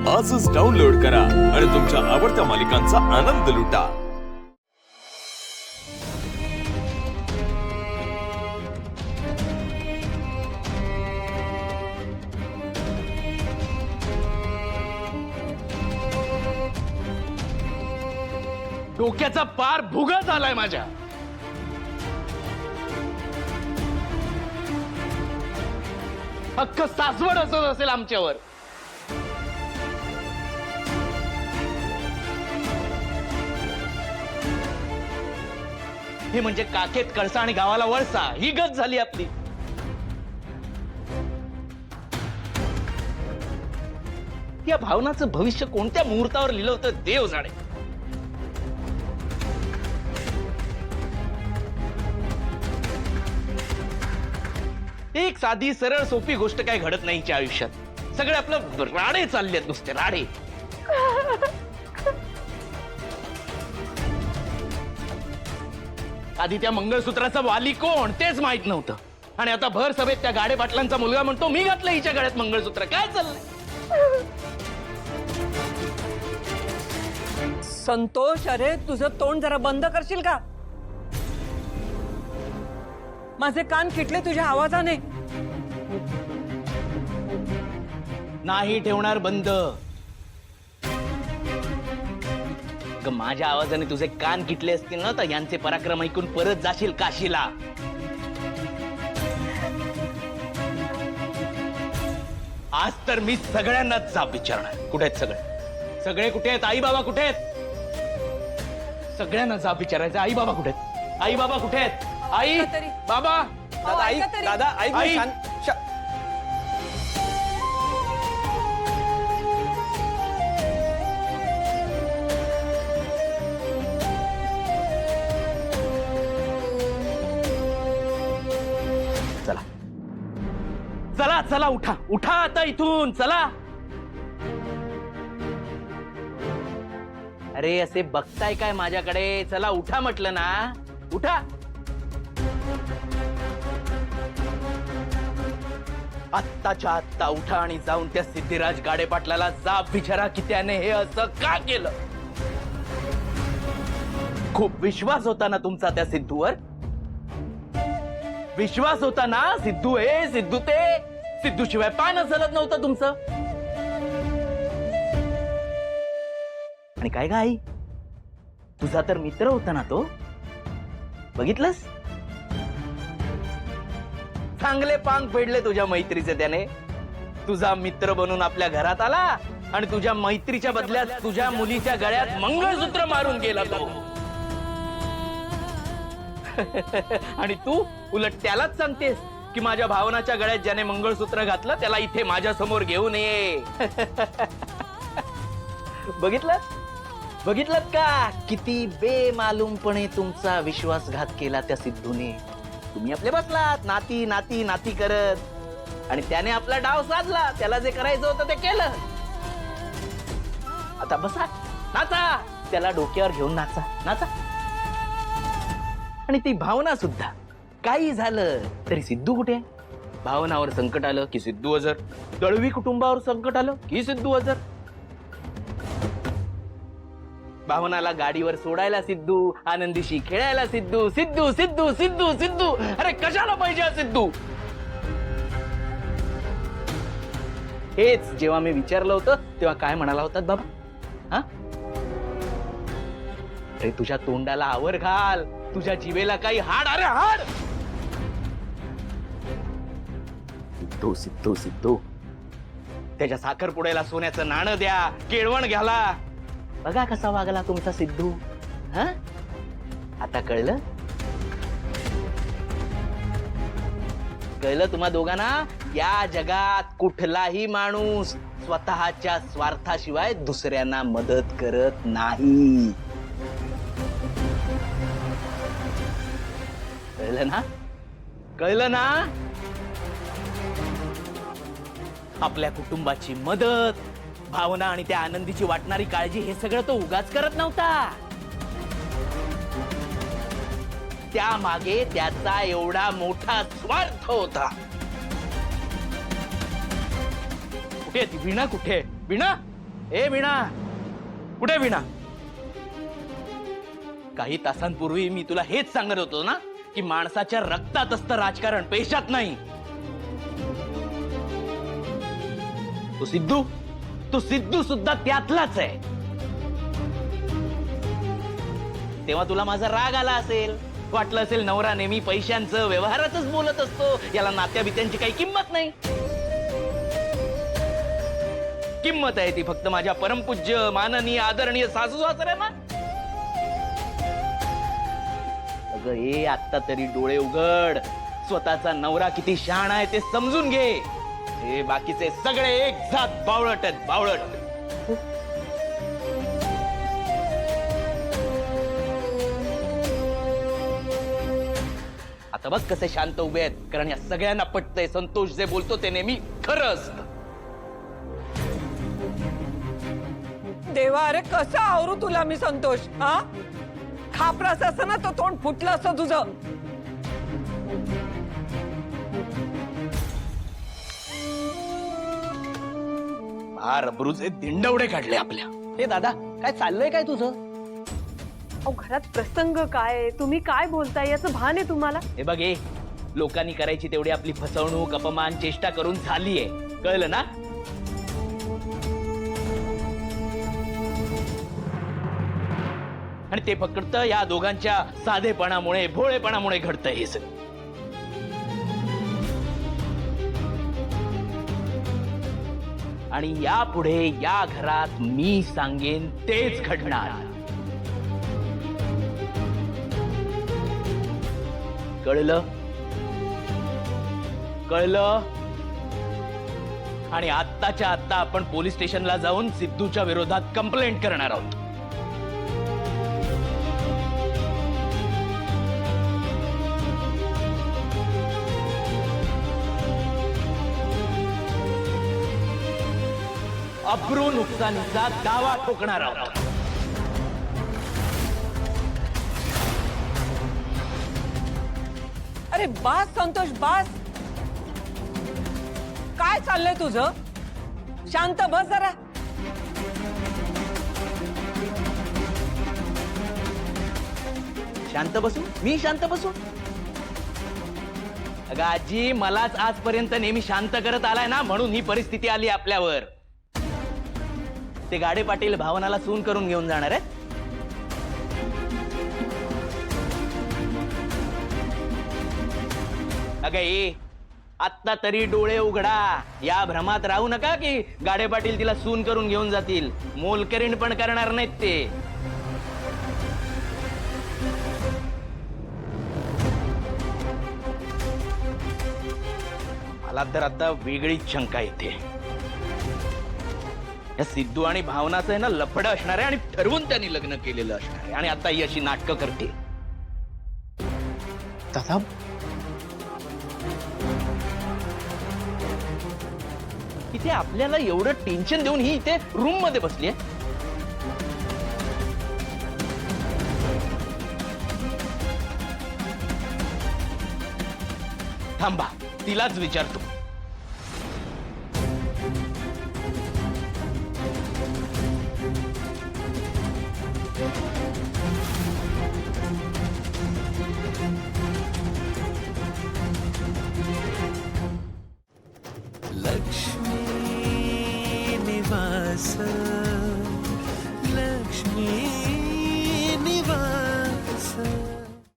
आजच डाउनलोड करा आणि तुमच्या आवडत्या मालिकांचा आनंद लुटा। डोक्याचा पार भुगा झालाय माझ्या। हक्क सासवड असत असेल आमच्यावर। हे म्हणजे काखेत कळसा आणि गावाला वळसा ही गत झाली आपली। या भावनाचं भविष्य कोणत्या मुहूर्तावर लिहिलं होतं देव जाणे। एक साधी सरळ सोपी गोष्ट काय घडत नाही हिच्या आयुष्यात। सगळे आपलं राडे चाललेत, नुसते राडे। आधी त्या मंगळसूत्राचा वाली कोण तेच माहित नव्हतं, आणि आता भर सभेत त्या गाडे पाटलांचा मुलगा म्हणतो मी घातलं हिच्या गळ्यात मंगळसूत्र। काय चाललंय? संतोष, अरे तुझं तोंड जरा बंद करशील का? माझे कान किटले तुझ्या आवाजाने। नाही ठेवणार बंद। माझ्या आवाजाने तुझे कान किटले असतील ना, तर यांचे पराक्रम ऐकून परत जाशील काशीला। आज तर मी सगळ्यांनाच जाब विचारणार, कुठे आहेत सगळे? सगळे कुठे आहेत? आई बाबा कुठे आहेत? सगळ्यांना जाब विचारायचं, आई बाबा कुठे आहेत? आई बाबा कुठे आहेत? आई बाबा दादा आई दादा आई आई चला चला चला, उठा उठा आता इथून, चला। अरे असे बघताय काय माझ्याकडे? चला उठा म्हटलं ना, उठा। आत्ताच्या आत्ता उठा आणि जाऊन त्या सिद्धिराज गाडे पाटलाला जाब विचारा की त्याने हे असं का केलं। खूप विश्वास होता ना तुमचा त्या सिद्धूवर? विश्वास होता ना? सिद्धू हे सिद्धू ते, सिद्धू शिवाय पान चलत नव्हतं तुमचं। आणि काय ग आई, तुझा तर मित्र होता ना तो, बघितलंस? चांगले पांग फेडले तुझ्या मैत्रीचे त्याने। तुझा मित्र बनून आपल्या घरात आला आणि तुझ्या मैत्रीच्या बदल्यात तुझ्या मुलीच्या गळ्यात मंगळसूत्र मारून गेला तो। आणि तू उलट त्यालाच सांगतेस की माझ्या भावनाच्या गळ्यात ज्याने मंगळसूत्र घातलं त्याला इथे माझ्या समोर घेऊन ये। बघितलं बघितलं का किती बेमालूमपणे तुमचा विश्वासघात केला त्या सिद्धूने। तुम्ही आपले बसलात नाती नाती नाती करत, आणि त्याने आपला डाव साधला। त्याला जे करायचं होतं ते केलं। आता बसा, नाचा, त्याला डोक्यावर घेऊन नाचा नाचा। आणि ती भावना सुद्धा, काही झालं तरी सिद्धू कुठे? भावनावर संकट आलं की सिद्धू हजर, दळवी कुटुंबावर संकट आलं की सिद्धू हजर। भावनाला गाडीवर सोडायला सिद्धू, आनंदीशी खेळायला सिद्धू, सिद्धू सिद्धू सिद्धू सिद्धू। अरे कशाला पाहिजे हा सिद्धू? हेच जेव्हा मी विचारलं होतं तेव्हा काय म्हणाला होतात बाबा? हा, अरे तुझ्या तोंडाला आवर घाल, तुझ्या जीवेला काही हाड, अरे हाड। सिद्धू सिद्धू सिद्धू, त्याच्या साखरपुड्याला सोन्याचं नाणं द्या, केळवण घ्याला। बघा कसा वागला तुमचा सिद्धू। हा, आता कळलं? कळलं तुम्हा दोघांना? या जगात कुठलाही माणूस स्वतःच्या स्वार्थाशिवाय दुसऱ्यांना मदत करत नाही। कळलं ना? कळलं ना? आपल्या कुटुंबाची मदत, भावना आणि त्या आनंदीची वाटणारी काळजी, हे सगळं तो उगाच करत नव्हता। त्यामागे त्याचा एवढा मोठा स्वार्थ होता। कुठे ती वीणा? कुठे वीणा? ए वीणा, कुठे वीणा? काही तासांपूर्वी मी तुला हेच सांगत होतो ना की माणसाच्या रक्तात असतं राजकारण, पेशात नाही. तू सिद्धू सुद्धा त्यातलाच आहे. तेव्हा तुला माझा राग आला असेल, वाटलं असेल नवरा नेहमी पैशांचं व्यवहारातच बोलत असतो, याला नात्या बित्यांची काही किंमत नाही. किंमत आहे ती फक्त माझ्या परमपूज्य माननीय आदरणीय सासू सासऱ्यांना. अगं ए, आत्ता तरी डोळे उघड, स्वतःचा नवरा किती शहाणा आहे ते समजून घे. हे बाकीचे सगळे एक जात बावळट आहेत, बावळट. आता बघ कसे शांत उभे आहेत, कारण या सगळ्यांना पटतंय संतोष जे बोलतो ते नेहमी खरं असतं. देवा, अरे कसं आवरू तुला मी संतोष? हा, खापरास असं ना तो तोंड फुटलं असं तुझं. फार अब्रूचे दिंडवडे काढले आपल्या. हे दादा, काय चाललंय काय तुझं? अहो, घरात प्रसंग काय, तुम्ही काय बोलताय याचं भान आहे तुम्हाला? हे बघ ए, लोकांनी करायची तेवढी आपली फसवणूक, अपमान, चेष्टा करून झालीये, कळलं ना? आणि ते फक्त या दोघांच्या साधेपणामुळे, भोळेपणामुळे घडतंय हे सगळं. आणि यापुढे या घरात मी सांगेन तेच घडणार. कळलं? कळलं? आणि आत्ताच्या आत्ता आपण पोलीस स्टेशनला जाऊन सिद्धूच्या विरोधात कंप्लेंट करणार आहोत. अब्रू नुकसानीचा दावा ठोकणार आहोत. अरे बास संतोष, बास. काय चाललंय तुझं? शांत बस जरा. शांत बसू? मी शांत बसू? अगं आजी, मलाच आजपर्यंत नेहमी शांत करत आलाय ना, म्हणून ही परिस्थिती आली आपल्यावर. ते गाडे पाटील भावनाला सून करून घेऊन जाणार आहेत. अगं ए, आत्ता तरी डोळे उघडा. या भ्रमात राहू नका की गाडे पाटील तिला सून करून घेऊन जातील. मोलकरीण पण करणार नाहीत ते. मला तर आता वेगळीच शंका येते. या सिद्धू आणि भावनाचं आहे ना लफडं असणार आहे, आणि ठरवून त्यांनी लग्न केलेलं असणार आहे, आणि आता ही अशी नाटकं करते. दादा, इथे आपल्याला एवढं टेन्शन देऊन ही इथे रूम मध्ये बसली आहे. थांबा, तिलाच विचारतो. लक्ष्मी निवास